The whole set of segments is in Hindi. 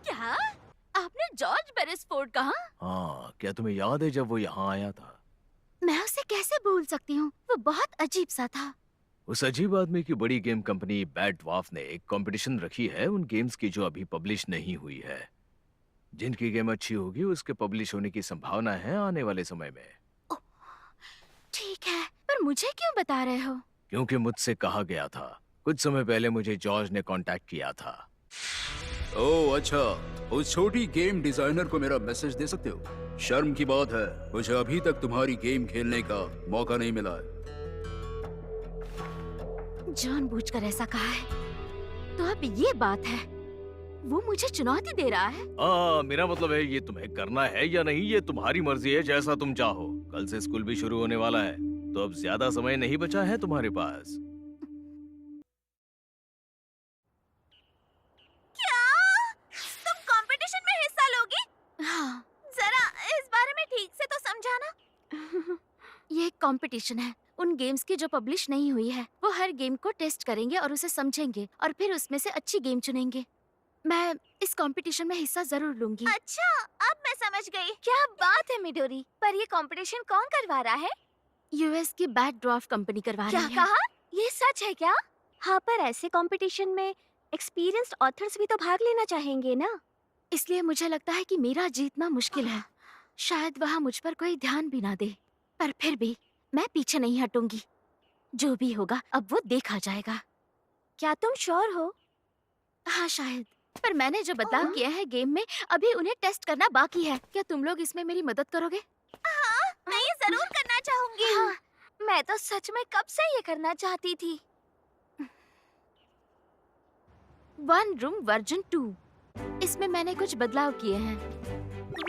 क्या? आपने जॉर्ज बेरेसफोर्ड कहा? हाँ, क्या तुम्हें याद है जब वो यहाँ आया था? मैं उसे कैसे भूल सकती हूँ? वो बहुत अजीब सा था। उस अजीब आदमी की बड़ी गेम कंपनी बैड ड्वार्फ ने एक कंपटीशन रखी है उन गेम्स की जो अभी पब्लिश नहीं हुई है। जिनकी गेम अच्छी होगी उसके पब्लिश होने की संभावना है आने वाले समय में। ओह, ठीक है, पर मुझे क्यों बता रहे हो? क्योंकि मुझसे कहा गया था। कुछ समय पहले मुझे जॉर्ज ने कांटेक्ट किया था। ओह अच्छा, उस छोटी गेम डिजाइनर को मेरा मैसेज दे सकते हो? शर्म की बात है, मुझे अभी तक तुम्हारी गेम खेलने का मौका नहीं मिला है। जानबूझकर ऐसा कहा है। तो अब ये बात है, वो मुझे चुनौती दे रहा है। मेरा मतलब है ये तुम्हें करना है या नहीं ये तुम्हारी मर्जी है, जैसा तुम चाहो। कल से स्कूल भी शुरू होने वाला है, तो अब ज्यादा समय नहीं बचा है तुम्हारे पास। क्या? तुम कंपटीशन में हिस्सा लोगी? हाँ। जरा इस बारे में ठीक से तो समझाना। ये एक कंपटीशन है उन गेम्स की जो पब्लिश नहीं हुई है। वो हर गेम को टेस्ट करेंगे और उसे समझेंगे और फिर उसमें से अच्छी गेम चुनेंगे। मैं इस कंपटीशन में हिस्सा जरूर लूंगी। अच्छा, अब मैं समझ गई। क्या बात है मिडोरी, पर ये कंपटीशन कौन करवा रहा है? यूएस की बैड ड्वार्फ कंपनी करवा रही है। क्या कहा? ये सच है क्या? हाँ, पर ऐसे कंपटीशन में एक्सपीरियंस्ड ऑथर्स भी तो भाग लेना चाहेंगे ना। इसलिए मुझे लगता है कि मेरा जीतना मुश्किल है। शायद वहाँ मुझ पर कोई ध्यान भी ना दे, पर फिर भी मैं पीछे नहीं हटूंगी। जो भी होगा अब वो देखा जाएगा। क्या तुम श्योर हो? हाँ शायद, पर मैंने जो बदलाव किया है गेम में, अभी उन्हें टेस्ट करना बाकी है। क्या तुम लोग इसमें मेरी मदद करोगे? हाँ, मैं ये जरूर करना चाहूंगी। हाँ, मैं तो सच में कब से ये करना चाहती थी। वन रूम वर्जन 2, इसमें मैंने कुछ बदलाव किए हैं।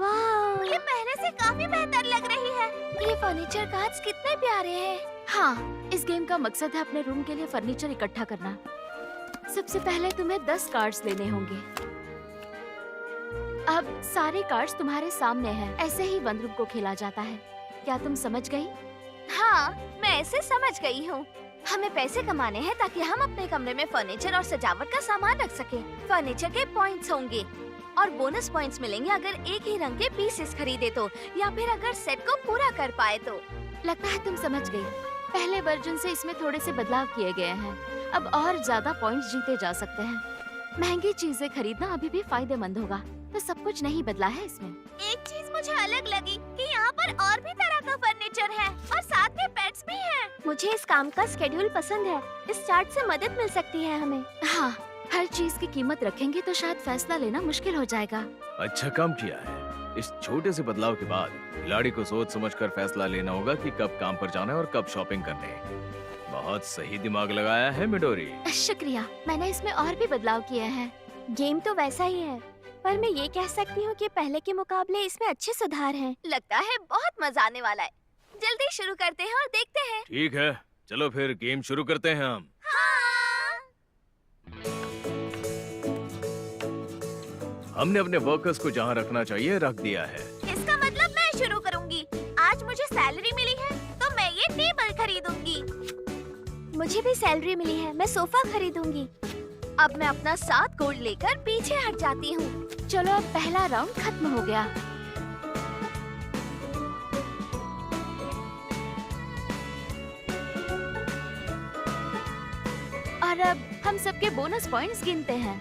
वाह, ये पहले से काफी बेहतर लग रही है। ये फर्नीचर कार्ड्स कितने प्यारे हैं। हाँ, इस गेम का मकसद है अपने रूम के लिए फर्नीचर इकट्ठा करना। सबसे पहले तुम्हें 10 कार्ड्स लेने होंगे। अब सारे कार्ड्स तुम्हारे सामने हैं। ऐसे ही वन रूम को खेला जाता है। क्या तुम समझ गई? हाँ, मैं ऐसे समझ गई हूँ। हमें पैसे कमाने हैं ताकि हम अपने कमरे में फर्नीचर और सजावट का सामान रख सकें। फर्नीचर के पॉइंट्स होंगे और बोनस पॉइंट्स मिलेंगे अगर एक ही रंग के पीसेस खरीदे तो, या फिर अगर सेट को पूरा कर पाए तो। लगता है तुम समझ गई। पहले वर्जन से इसमें थोड़े से बदलाव किए गए हैं। अब और ज्यादा पॉइंट्स जीते जा सकते हैं। महंगी चीजें खरीदना अभी भी फायदेमंद होगा, तो सब कुछ नहीं बदला है इसमें। एक चीज मुझे अलग लगी कि यहाँ पर और भी तरह का फर्नीचर है और साथ में पेट्स भी हैं। मुझे इस काम का स्केड्यूल पसंद है। इस चार्ट से मदद मिल सकती है हमें। हाँ, हर चीज की कीमत रखेंगे तो शायद फैसला लेना मुश्किल हो जाएगा। अच्छा काम किया है। इस छोटे से बदलाव के बाद खिलाड़ी को सोच समझकर फैसला लेना होगा कि कब काम पर जाना है और कब शॉपिंग करने। बहुत सही दिमाग लगाया है मिडोरी। शुक्रिया। मैंने इसमें और भी बदलाव किए हैं। गेम तो वैसा ही है, पर मैं ये कह सकती हूँ कि पहले के मुकाबले इसमें अच्छे सुधार हैं। लगता है बहुत मजा आने वाला है। जल्दी शुरू करते हैं और देखते हैं। ठीक है, चलो फिर गेम शुरू करते हैं हम। हाँ। हमने अपने वर्कर्स को जहाँ रखना चाहिए रख दिया है। इसका मतलब मैं शुरू करूँगी। आज मुझे सैलरी मिली है तो मैं ये टेबल खरीदूंगी। मुझे भी सैलरी मिली है, मैं सोफा खरीदूंगी। अब मैं अपना 7 गोल्ड लेकर पीछे हट जाती हूँ। चलो अब पहला राउंड खत्म हो गया। और अब हम सबके बोनस पॉइंट्स गिनते हैं।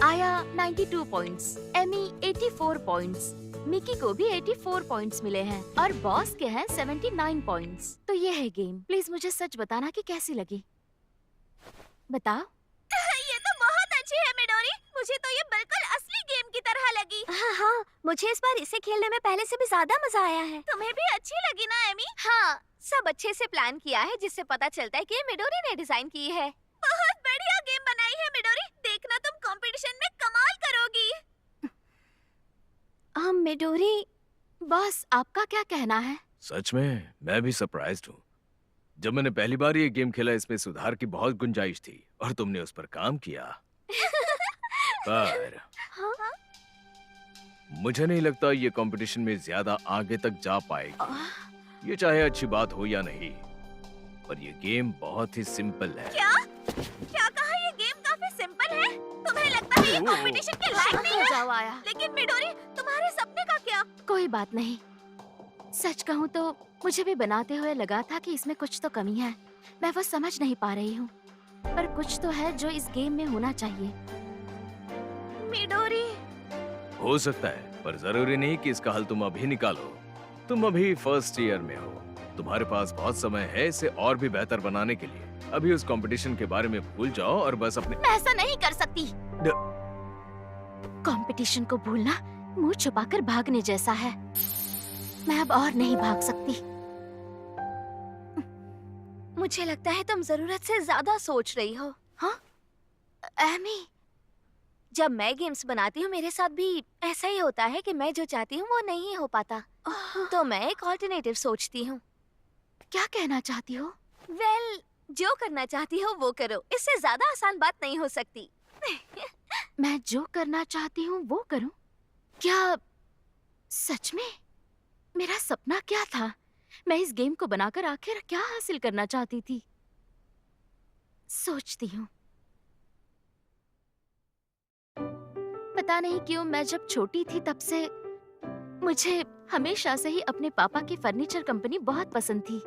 आया 92 पॉइंट्स, एमी 84 पॉइंट्स, मिकी को भी 84 पॉइंट्स मिले हैं और बॉस के हैं 79 पॉइंट्स। तो ये है गेम। प्लीज मुझे सच बताना कि कैसी लगी। बताओ। ये तो बहुत अच्छी है मिडोरी। मुझे तो ये बिल्कुल असली गेम की तरह लगी। हाँ, मुझे इस बार इसे खेलने में पहले से भी ज्यादा मजा आया है। तुम्हें भी अच्छी लगी ना एमी? हाँ, सब अच्छे से प्लान किया है जिससे पता चलता है कि ये मिडोरी ने डिजाइन की है। बहुत बढ़िया गेम बनाई है मिडोरी। देखना तुम कंपटीशन में कमाल करोगी। मिडोरी, बॉस आपका क्या कहना है? सच में मैं भी सरप्राइज्ड हूँ। जब मैंने पहली बार ये गेम खेला इसमें सुधार की बहुत गुंजाइश थी और तुमने उस पर काम किया। पर हाँ? मुझे नहीं लगता ये कंपटीशन में ज्यादा आगे तक जा पाएगी। ये चाहे अच्छी बात हो या नहीं, पर ये गेम बहुत ही सिंपल है। क्या कहा? ये गेम काफी सिंपल है? तुम्हें लगता है ये कंपटीशन के लायक नहीं है? बदलाव आया। लेकिन मिडोरी, तुम्हारे सपने का क्या? कोई बात नहीं। सच कहूँ तो मुझे भी बनाते हुए लगा था कि इसमें कुछ तो कमी है। मैं वो समझ नहीं पा रही हूँ, पर कुछ तो है जो इस गेम में होना चाहिए। मिडोरी, हो सकता है, पर जरूरी नहीं कि इसका हल तुम अभी निकालो। तुम अभी फर्स्ट ईयर में हो, तुम्हारे पास बहुत समय है इसे और भी बेहतर बनाने के लिए। अभी उस कंपटीशन के बारे में भूल जाओ और बस अपने। मैं ऐसा नहीं कर सकती। कंपटीशन को भूलना मुंह छुपाकर भागने जैसा है। मैं अब और नहीं भाग सकती। मुझे लगता है तुम जरूरत से ज्यादा सोच रही हो। हाँ एमी, जब मैं गेम्स बनाती हूँ मेरे साथ भी ऐसा ही होता है कि मैं जो चाहती हूँ वो नहीं हो पाता। तो मैं एक ऑल्टरनेटिव सोचती हूँ। क्या कहना चाहती हो? वेल, जो करना चाहती हो वो करो। इससे ज्यादा आसान बात नहीं हो सकती। मैं जो करना चाहती हूँ वो करूँ? क्या सच में? मेरा सपना क्या था? मैं इस गेम को बनाकर आखिर क्या हासिल करना चाहती थी? सोचती हूँ। पता नहीं क्यों मैं जब छोटी थी तब से मुझे हमेशा से ही अपने पापा की फर्नीचर कंपनी बहुत पसंद थी।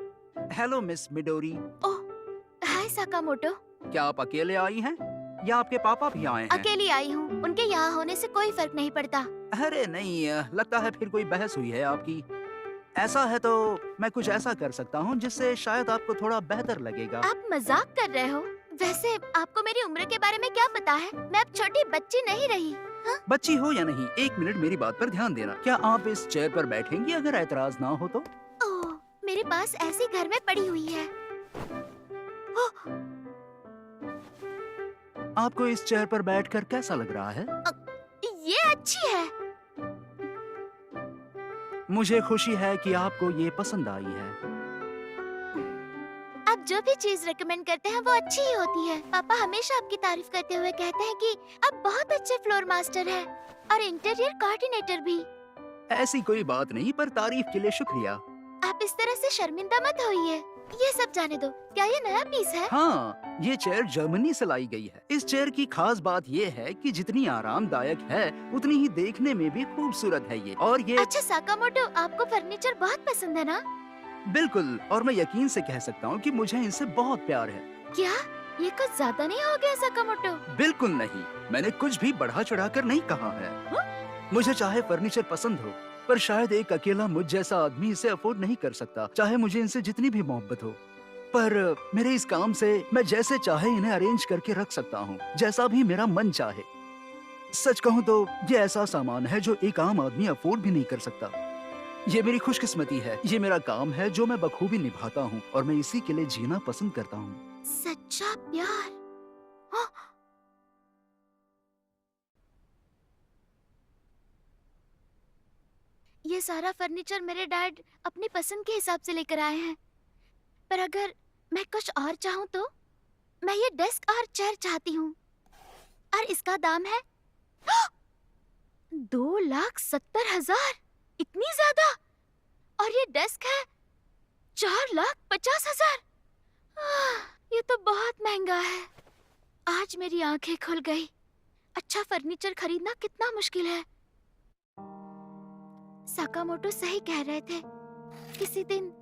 Hello miss Midori. Oh, hi Sakamoto. क्या आप अकेले आई हैं या आपके पापा भी आए हैं? अकेली आई हूँ। उनके यहाँ होने से कोई फर्क नहीं पड़ता। अरे नहीं, लगता है फिर कोई बहस हुई है आपकी। ऐसा है तो मैं कुछ ऐसा कर सकता हूँ जिससे शायद आपको थोड़ा बेहतर लगेगा। आप मजाक कर रहे हो? वैसे आपको मेरी उम्र के बारे में क्या पता है? मैं अब छोटी बच्ची नहीं रही। बच्ची हो या नहीं, एक मिनट मेरी बात पर ध्यान देना। क्या आप इस चेयर पर बैठेंगी अगर ऐतराज ना हो तो? ओह, मेरे पास ऐसी घर में पड़ी हुई है। आपको इस चेयर पर बैठकर कैसा लग रहा है? ये अच्छी है। मुझे खुशी है कि आपको ये पसंद आई है। आप जो भी चीज रेकमेंड करते हैं वो अच्छी ही होती है। पापा हमेशा आपकी तारीफ करते हुए कहते हैं कि आप बहुत अच्छे फ्लोर मास्टर हैं और इंटीरियर कोऑर्डिनेटर भी। ऐसी कोई बात नहीं, पर तारीफ के लिए शुक्रिया। आप इस तरह से शर्मिंदा मत होइए। ये सब जाने दो। क्या ये नया पीस है? हाँ, ये चेयर जर्मनी से लाई गई है। इस चेयर की खास बात ये है कि जितनी आरामदायक है उतनी ही देखने में भी खूबसूरत है ये। और ये अच्छा साकामोटो, आपको फर्नीचर बहुत पसंद है ना? बिल्कुल, और मैं यकीन से कह सकता हूँ कि मुझे इनसे बहुत प्यार है। क्या ये कुछ ज्यादा नहीं हो गया साकामोटो? बिल्कुल नहीं, मैंने कुछ भी बढ़ा चढ़ाकर नहीं कहा है। मुझे चाहे फर्नीचर पसंद हो, पर शायद एक अकेला मुझ जैसा आदमी इसे अफोर्ड नहीं कर सकता, चाहे मुझे इनसे जितनी भी मोहब्बत हो। पर मेरे इस काम से मैं जैसे चाहे इन्हें अरेंज करके रख सकता हूँ, जैसा भी मेरा मन चाहे। सच कहूँ तो ये ऐसा सामान है जो एक आम आदमी अफोर्ड भी नहीं कर सकता। ये मेरी खुशकिस्मती है। ये मेरा काम है जो मैं बखूबी निभाता हूँ और मैं इसी के लिए जीना पसंद करता हूँ। सच्चा प्यार। हाँ। ये सारा फर्नीचर मेरे डैड अपनी पसंद के हिसाब से लेकर आए हैं, पर अगर मैं कुछ और चाहूँ तो मैं ये डेस्क और चेयर चाहती हूँ और इसका दाम है 2,70,000। इतनी ज्यादा? और ये डेस्क है 4,50,000। ये तो बहुत महंगा है। आज मेरी आंखें खुल गई। अच्छा फर्नीचर खरीदना कितना मुश्किल है। साकामोटो सही कह रहे थे। किसी दिन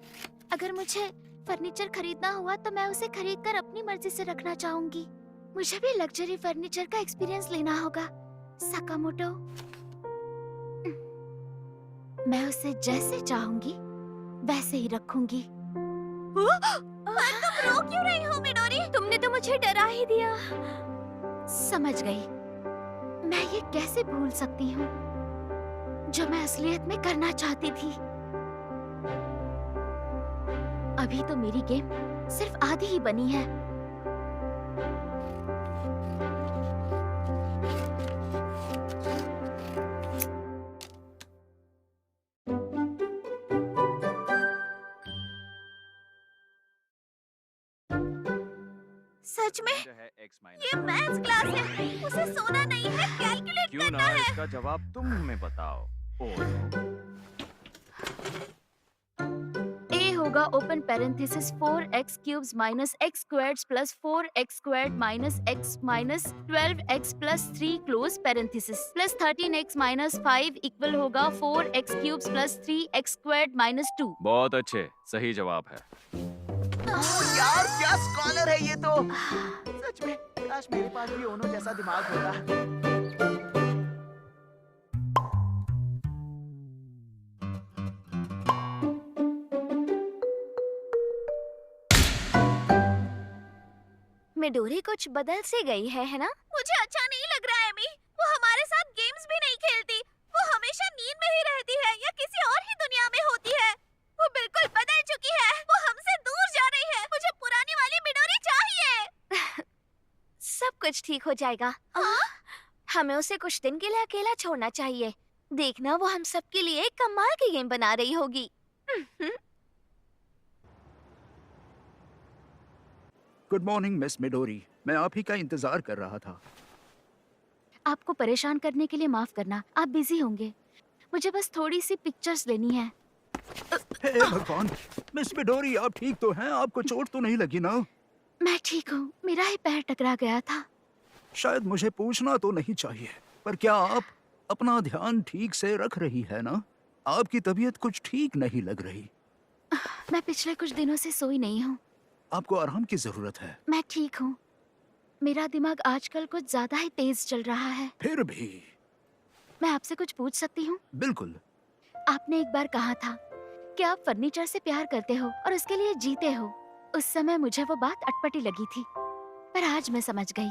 अगर मुझे फर्नीचर खरीदना हुआ तो मैं उसे खरीदकर अपनी मर्जी से रखना चाहूंगी। मुझे भी लग्जरी फर्नीचर का एक्सपीरियंस लेना होगा। साकामोटो, मैं उसे जैसे चाहूंगी वैसे ही रखूंगी। तुम रो क्यों रही हो मिडोरी? तुमने तो मुझे डरा ही दिया। समझ गई। मैं ये कैसे भूल सकती हूँ जो मैं असलियत में करना चाहती थी। अभी तो मेरी गेम सिर्फ आधी ही बनी है। सच में ये मैथ्स क्लास है। उसे सोना नहीं है, कैलकुलेट क्यों करना ना है। इसका जवाब तुम हमें बताओ। ए हो होगा open parenthesis 4x cubes minus x squared plus 4x squared minus x minus 12x plus 3 close parenthesis plus 13x minus 5 equal होगा 4x cubes plus 3x squared minus 2। बहुत अच्छे, सही जवाब है। यार क्या स्कॉलर है ये तो। सच में काश मेरे पास भी ओनो जैसा दिमाग होता। मिडोरी कुछ बदल से गई है ना? मुझे अच्छा नहीं लग रहा है मी। वो हमारे साथ गेम्स भी नहीं खेलती। वो हमेशा नींद में ही रहती है या किसी और ही दुनिया में होती है। वो बिल्कुल बदल चुकी है। वो हमसे दूर जा रही है। मुझे पुरानी वाली मिडोरी चाहिए। सब कुछ ठीक हो जाएगा। हमें उसे कुछ दिन के लिए अकेला छोड़ना चाहिए। देखना वो हम सबके लिए एक कमाल की गेम बना रही होगी। गुड मॉर्निंग मिस मिडोरी, मैं आप ही का इंतजार कर रहा था। आपको परेशान करने के लिए माफ करना, आप बिजी होंगे। मुझे बस थोड़ी सी पिक्चर्स लेनी है। हे भगवान, मिस मिडोरी आप ठीक तो हैं? आपको चोट तो नहीं लगी ना? मैं ठीक हूँ, मेरा ही पैर टकरा गया था। शायद मुझे पूछना तो नहीं चाहिए, पर क्या आप अपना ध्यान ठीक से रख रही है ना? आपकी तबीयत कुछ ठीक नहीं लग रही। मैं पिछले कुछ दिनों से सोई नहीं हूँ। आपको आराम की जरूरत है। मैं ठीक हूँ। मेरा दिमाग आजकल कुछ ज्यादा ही तेज चल रहा है। फिर भी मैं आपसे कुछ पूछ सकती हूँ? बिल्कुल। आपने एक बार कहा था कि आप फर्नीचर से प्यार करते हो और उसके लिए जीते हो। उस समय मुझे वो बात अटपटी लगी थी, पर आज मैं समझ गई।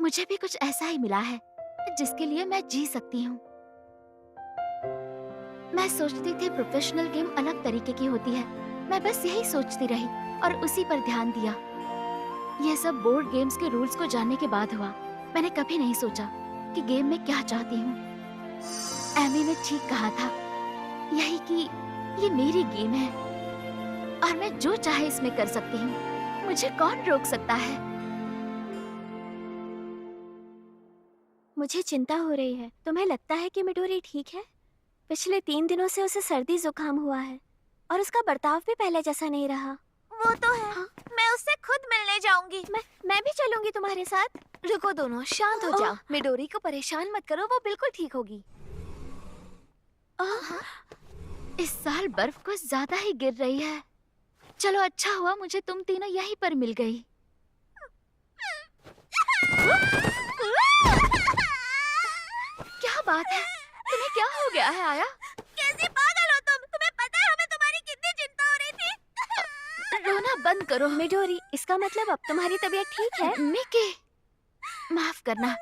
मुझे भी कुछ ऐसा ही मिला है जिसके लिए मैं जी सकती हूँ। मैं सोचती थी प्रोफेशनल गेम अलग तरीके की होती है। मैं बस यही सोचती रही और उसी पर ध्यान दिया। यह सब बोर्ड गेम्स के रूल्स को जानने के बाद हुआ। मैंने कभी नहीं सोचा कि गेम में क्या चाहती हूँ। एमी ने ठीक कहा था, यही कि ये मेरी गेम है और मैं जो चाहे इसमें कर सकती हूँ। मुझे कौन रोक सकता है? मुझे चिंता हो रही है। तुम्हें लगता है कि मिडोरी ठीक है? पिछले 3 दिनों से उसे सर्दी जुकाम हुआ है और उसका बर्ताव भी पहले जैसा नहीं रहा। वो तो है। हाँ? मैं उससे खुद मिलने जाऊंगी। मैं भी चलूंगी तुम्हारे साथ। रुको दोनों, शांत हो जाओ। मिडोरी को परेशान मत करो, वो बिल्कुल ठीक होगी। इस साल बर्फ कुछ ज्यादा ही गिर रही है। चलो अच्छा हुआ मुझे तुम तीनों यहीं पर मिल गई। क्या बात है? तुम्हें क्या हो गया है आया? कैसी पागल हो तुम? तुम्हें पता है हमें तुम्हारी कितनी चिंता हो रही थी। रोना बंद करो मिडोरी, इसका मतलब अब तुम्हारी तबीयत ठीक है? मिकी, माफ करना।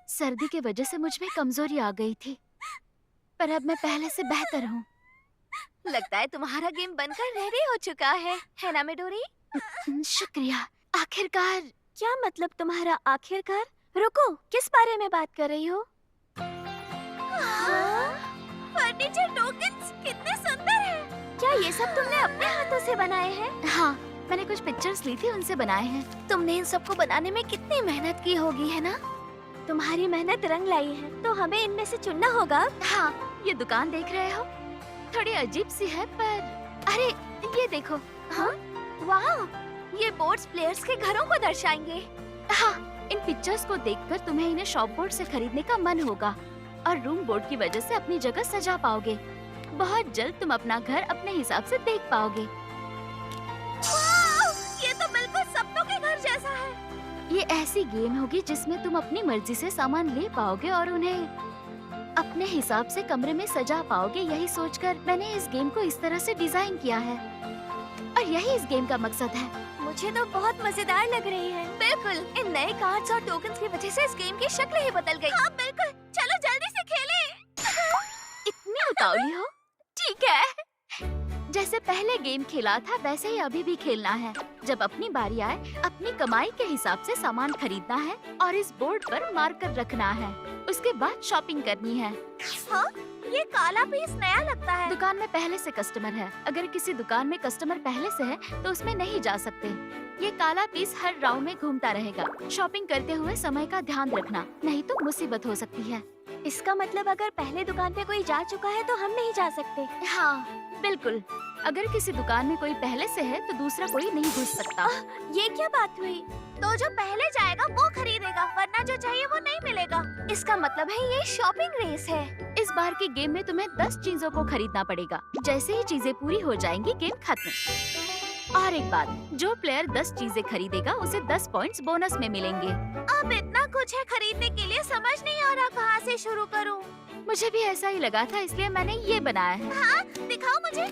सर्दी की वजह से मुझ में कमजोरी आ गई थी, पर अब मैं पहले से बेहतर हूँ। लगता है तुम्हारा गेम बनकर रेडी हो चुका है ना मिडोरी? शुक्रिया। आखिरकार। क्या मतलब तुम्हारा आखिरकार? रुको, किस बारे में बात कर रही हो? फर्नीचर टोकन्स कितने सुंदर हैं। क्या ये सब तुमने अपने हाथों से बनाए हैं? हाँ, मैंने कुछ पिक्चर्स ली थी, उनसे बनाए हैं। तुमने इन सबको बनाने में कितनी मेहनत की होगी, है ना? तुम्हारी मेहनत रंग लाई है, तो हमें इनमें से चुनना होगा। हाँ, ये दुकान देख रहे हो? थोड़ी अजीब सी है, पर अरे ये देखो। हाँ, वाह, ये बोर्ड्स प्लेयर्स के घरों को दर्शाएंगे। हाँ, इन पिक्चर्स को देखकर तुम्हें इन्हें शॉप बोर्ड से खरीदने का मन होगा और रूम बोर्ड की वजह से अपनी जगह सजा पाओगे। बहुत जल्द तुम अपना घर अपने हिसाब से देख पाओगे। ये तो बिल्कुल सपनों के घर जैसा है। ये ऐसी गेम होगी जिसमें तुम अपनी मर्जी से सामान ले पाओगे और उन्हें अपने हिसाब से कमरे में सजा पाओगे। यही सोचकर मैंने इस गेम को इस तरह से डिजाइन किया है और यही इस गेम का मकसद है। मुझे तो बहुत मजेदार लग रही है। बिल्कुल, इन नए कार्ड्स और टोकन्स की वजह से इस गेम की शक्ल ही बदल गई। हाँ बिल्कुल, चलो जल्दी से खेलें। इतनी उतावली हो? ठीक है। जैसे पहले गेम खेला था वैसे ही अभी भी खेलना है। जब अपनी बारी आए अपनी कमाई के हिसाब से सामान खरीदना है और इस बोर्ड पर मार्कर रखना है। उसके बाद शॉपिंग करनी है। हाँ? ये काला पीस नया लगता है। दुकान में पहले से कस्टमर है। अगर किसी दुकान में कस्टमर पहले से है तो उसमें नहीं जा सकते। ये काला पीस हर राउंड में घूमता रहेगा। शॉपिंग करते हुए समय का ध्यान रखना, नहीं तो मुसीबत हो सकती है। इसका मतलब अगर पहले दुकान पे कोई जा चुका है तो हम नहीं जा सकते। हाँ बिल्कुल। अगर किसी दुकान में कोई पहले से है तो दूसरा कोई नहीं घुस सकता। ये क्या बात हुई? तो जो पहले जाएगा वो खरीदेगा, वरना जो चाहिए वो नहीं मिलेगा। इसका मतलब है ये शॉपिंग रेस है। इस बार के गेम में तुम्हें 10 चीजों को खरीदना पड़ेगा। जैसे ही चीजें पूरी हो जाएंगी गेम खत्म। और एक बात, जो प्लेयर 10 चीजें खरीदेगा उसे 10 पॉइंट्स बोनस में मिलेंगे। अब इतना कुछ है खरीदने के लिए, समझ नहीं आ रहा कहाँ से शुरू करूँ। मुझे भी ऐसा ही लगा था, इसलिए मैंने ये बनाया है। हाँ, दिखाओ मुझे।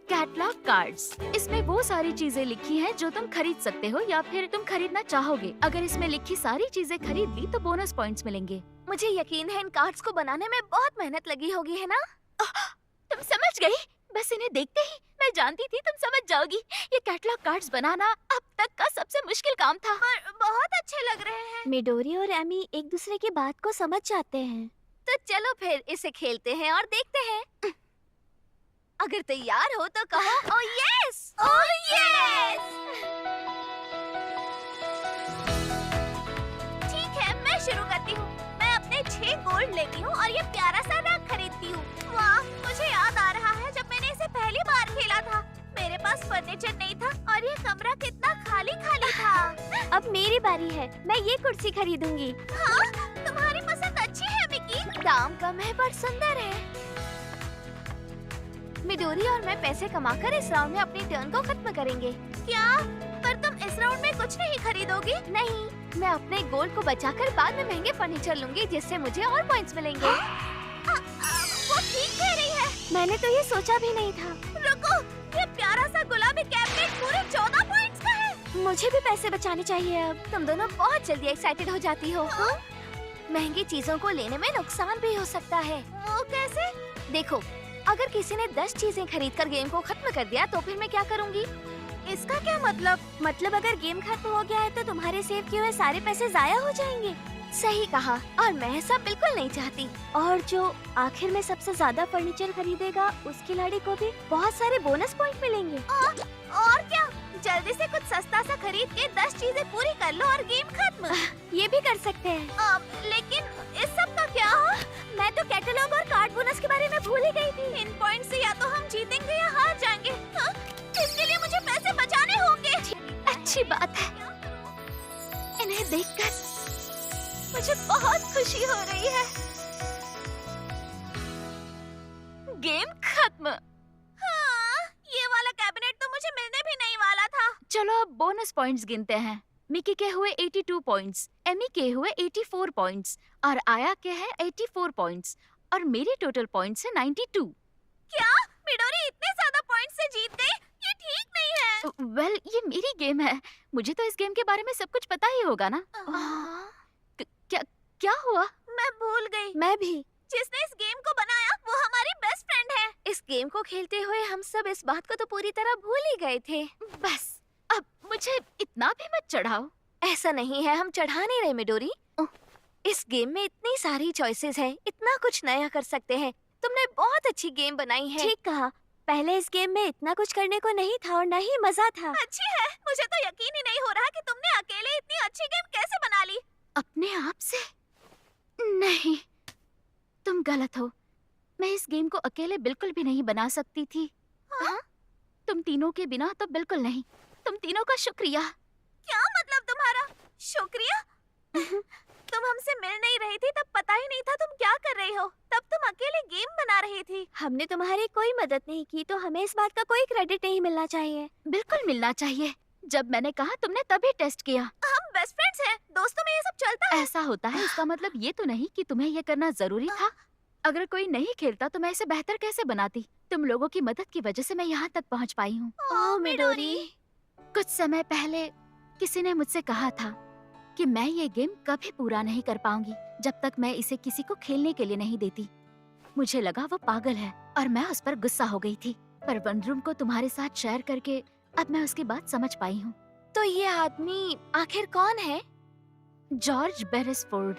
Catalogue cards. इसमें वो सारी चीजें लिखी हैं जो तुम खरीद सकते हो या फिर तुम खरीदना चाहोगे। अगर इसमें लिखी सारी चीजें खरीद ली तो बोनस पॉइंट्स मिलेंगे। मुझे यकीन है इन कार्ड्स को बनाने में बहुत मेहनत लगी होगी, है ना? तुम समझ गई? बस इन्हें देखते ही मैं जानती थी तुम समझ जाओगी। ये कैटलॉग कार्ड्स बनाना अब तक का सबसे मुश्किल काम था। पर बहुत अच्छे लग रहे हैं। मिडोरी और एमी एक दूसरे की बात को समझ जाते हैं। तो चलो फिर इसे खेलते हैं और देखते हैं। अगर तैयार हो तो कहो ओह यस, ओह यस। ठीक है, मैं शुरू करती हूँ। मैं अपने 6 गोल्ड लेती हूँ और ये प्यारा सा रग खरीदती हूँ। वाह, मुझे याद आ रहा है जब मैंने इसे पहली बार खेला था। मेरे पास फर्नीचर नहीं था और ये कमरा कितना खाली खाली था। अब मेरी बारी है, मैं ये कुर्सी खरीदूंगी। हाँ, तुम्हारी पसंद अच्छी है मिकी। दाम कम है पर सुंदर है। मिडोरी और मैं पैसे कमाकर इस राउंड में अपनी टर्न को खत्म करेंगे। क्या? पर तुम इस राउंड में कुछ नहीं खरीदोगी? नहीं, मैं अपने गोल्ड को बचाकर बाद में महंगे फर्नीचर लूंगी, जिससे मुझे और पॉइंट्स मिलेंगे। वो ठीक कह रही है। मैंने तो ये सोचा भी नहीं था। रुको, ये प्यारा सा गुलाबी कैबिनेट पूरे 14 पॉइंट्स का है। मुझे भी पैसे बचाने चाहिए अब। तुम दोनों बहुत जल्दी एक्साइटेड हो जाती हो। महंगी चीजों को लेने में नुकसान भी हो सकता है। वो कैसे? देखो, अगर किसी ने 10 चीजें खरीदकर गेम को खत्म कर दिया तो फिर मैं क्या करूंगी? इसका क्या मतलब? मतलब अगर गेम खत्म हो गया है तो तुम्हारे सेव किए हुए सारे पैसे जाया हो जाएंगे। सही कहा, और मैं ऐसा बिल्कुल नहीं चाहती। और जो आखिर में सबसे ज्यादा फर्नीचर खरीदेगा उस खिलाड़ी को भी बहुत सारे बोनस पॉइंट मिलेंगे। और क्या, जल्दी से कुछ सस्ता सा खरीद के 10 चीजें पूरी कर लो और गेम खत्म। ये भी कर सकते हैं। लेकिन इस सब का क्या? मैं तो कैटलॉग और कार्ड बोनस के बारे में भूल ही गई थी। इन पॉइंट से या तो हम जीतेंगे या हार जाएंगे। हाँ? इसके लिए मुझे पैसे बचाने होंगे। अच्छी बात है। इन्हें देखकर मुझे बहुत खुशी हो रही है। गेम खत्म। हाँ, ये वाला कैबिनेट तो मुझे मिलने भी नहीं वाला था। चलो अब बोनस पॉइंट्स गिनते हैं। मिकी के हुए 82 पॉइंट्स, एमी के हुए 84 पॉइंट्स और आया के हैं 84 पॉइंट्स और मेरे टोटल पॉइंट्स है 92। क्या? मिडोरी इतने ज्यादा पॉइंट्स से जीत गई? ये ठीक नहीं है। वेल, ये मेरी गेम है। मुझे तो इस गेम के बारे में सब कुछ पता ही होगा ना। क्या हुआ? मैं भूल गई। मैं भी। जिसने इस गेम को बनाया वो हमारी बेस्ट फ्रेंड है। इस गेम को खेलते हुए हम सब इस बात को तो पूरी तरह भूल ही गए थे। बस, अब मुझे इतना भी मत चढ़ाओ। ऐसा नहीं है, हम चढ़ा नहीं रहे मिडोरी। इस गेम में इतनी सारी चॉइसेस हैं, इतना कुछ नया कर सकते हैं। तुमने बहुत अच्छी गेम बनाई है। ठीक कहा। पहले इस गेम में इतना कुछ करने को नहीं था और न ही मजा था। अच्छी है। मुझे तो यकीन ही नहीं हो रहा कि तुमने अकेले इतनी अच्छी गेम कैसे बना ली। अपने आप से? नहीं, तुम गलत हो। मैं इस गेम को अकेले बिल्कुल भी नहीं बना सकती थी। हाँ? तुम तीनों के बिना तो बिल्कुल नहीं। तुम तीनों का शुक्रिया। क्या मतलब तुम्हारा? शुक्रिया? तुम हमसे मिल नहीं रही थी तब पता ही नहीं था तुम क्या कर रही हो। तब तुम अकेले गेम बना रही थी। हमने तुम्हारी कोई मदद नहीं की तो हमें इस बात का कोई क्रेडिट नहीं मिलना चाहिए। बिल्कुल मिलना चाहिए। जब मैंने कहा तुमने तभी टेस्ट किया। हम बेस्ट फ्रेंड्स हैं, दोस्तों में ये सब चलता है। ऐसा होता है, इसका मतलब ये तो नहीं कि तुम्हें ये करना जरूरी था। अगर कोई नहीं खेलता तो मैं इसे बेहतर कैसे बनाती। तुम लोगों की मदद की वजह से मैं यहाँ तक पहुँच पाई हूँ। ओह मिडोरी। कुछ समय पहले किसी ने मुझसे कहा था कि मैं ये गेम कभी पूरा नहीं कर पाऊंगी जब तक मैं इसे किसी को खेलने के लिए नहीं देती। मुझे लगा वो पागल है और मैं उस पर गुस्सा हो गई थी। पर वनरूम को तुम्हारे साथ शेयर करके अब मैं उसकी बात समझ पाई हूँ। तो ये आदमी आखिर कौन है? जॉर्ज बेरेसफोर्ड।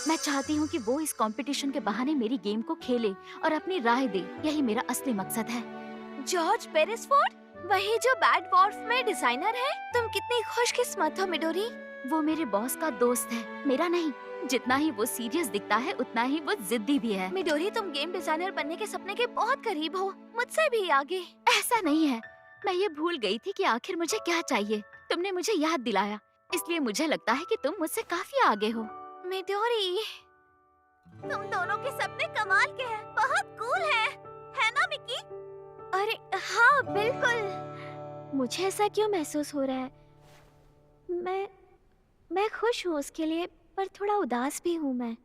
मैं चाहती हूँ कि वो इस कंपटीशन के बहाने मेरी गेम को खेले और अपनी राय दे। यही मेरा असली मकसद है। जॉर्ज बेरेसफोर्ड? वही जो बैड वॉर्फ में डिजाइनर है? तुम कितनी खुशकिस्मत हो मिडोरी। वो मेरे बॉस का दोस्त है, मेरा नहीं। जितना ही वो सीरियस दिखता है उतना ही वो जिद्दी भी है। मिडोरी, तुम गेम डिजाइनर बनने के सपने के बहुत करीब हो, मुझसे भी आगे। ऐसा नहीं है, मैं ये भूल गई थी कि आखिर मुझे क्या चाहिए। तुमने मुझे याद दिलाया, इसलिए मुझे लगता है कि तुम मुझसे काफी आगे हो। मिडोरी, तुम दोनों के सपने कमाल के हैं, बहुत कूल है ना मिकी? अरे हाँ बिल्कुल। मुझे ऐसा क्यों महसूस हो रहा है? मैं खुश हूँ उसके लिए, पर थोड़ा उदास भी हूँ मैं।